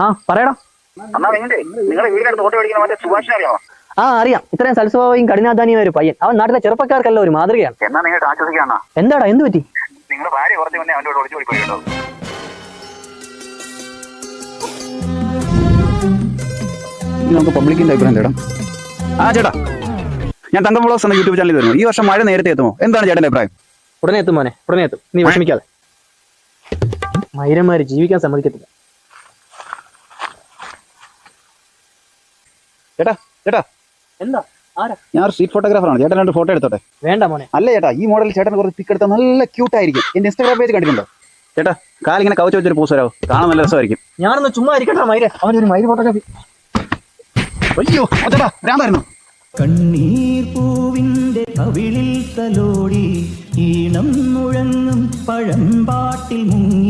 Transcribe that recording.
ആ പറയടാ. നിങ്ങളുടെ വീടിനടുത്ത് ഓട്ടോ ഓടിക്കുന്ന മറ്റേ സുഭാഷിനെ അറിയാമോ? ആ അറിയാം. ഇത്രയും സൽസ്വഭാവിയും കഠിനാധ്വാനിയും ഒരു പയ്യൻ. അവൻ നാട്ടിലെ ചെറുപ്പക്കാർക്കല്ല ഒരു മാതൃകയാണ്. എന്നാ നിങ്ങൾക്ക് ആശ്വസിക്കാണോ? എന്താടാ, എന്ത് പറ്റി? നിങ്ങളുടെ ഭാര്യ കുറച്ച് മുന്നേ അവൻ്റെ ഒളിച്ചു പോയി കേട്ടോ. നമുക്ക് പബ്ലിക്കിന്റെ അഭിപ്രായം തേടാം. ആ ചേട്ടാ, ഞാൻ തങ്കം വ്ളോഗ്സ് എന്ന യൂട്യൂബ് ചാനലിൽ വരുന്നു. ഈ വർഷം മഴ നേരത്തെ എത്തുമോ? എന്താണ് ചേട്ടന്റെ അഭിപ്രായം? ഉടനെ എത്തും മോനെ, ഉടനെ എത്തും. നീ വിഷമിക്കാതെ. മൈരന്മാര് ജീവിക്കാൻ സമ്മതിക്കത്തില്ല. ചേട്ടാ ചേട്ടാ, എന്താ? ആരാ? ഞാൻ സ്ട്രീറ്റ് ഫോട്ടോഗ്രാഫറാണ്. ചേട്ടൻ രണ്ട് ഫോട്ടോ എടുത്തോട്ടെ? വേണ്ട മോനെ. അല്ല ചേട്ടാ, ഈ മോഡൽ ചേട്ടൻ കുറച്ച് പിക്ക് എടുത്താൽ നല്ല ക്യൂട്ട് ആയിരിക്കും. എന്റെ ഇൻസ്റ്റാഗ്രാം പേജ് കണ്ടിട്ടുണ്ടോ? ചേട്ടാ, കാലിങ്ങനെ കവച്ച് വെച്ചൊരു പോസ് വരാമോ? കാണാൻ നല്ല രസമായിരിക്കും. ഞാനൊന്ന് ചുമ്മാ ഇരിക്കട്ടെ മൈര. അവനൊരു മൈര ഫോട്ടോഗ്രാഫി. അയ്യോ ചേട്ടാ, ഭ്രാന്തായിരുന്നു. കണ്ണീർ പൂവിൻ്റെ കവിളിൽ തലോടി ഈണം മുഴങ്ങും പഴം പാട്ടിൽ മുങ്ങി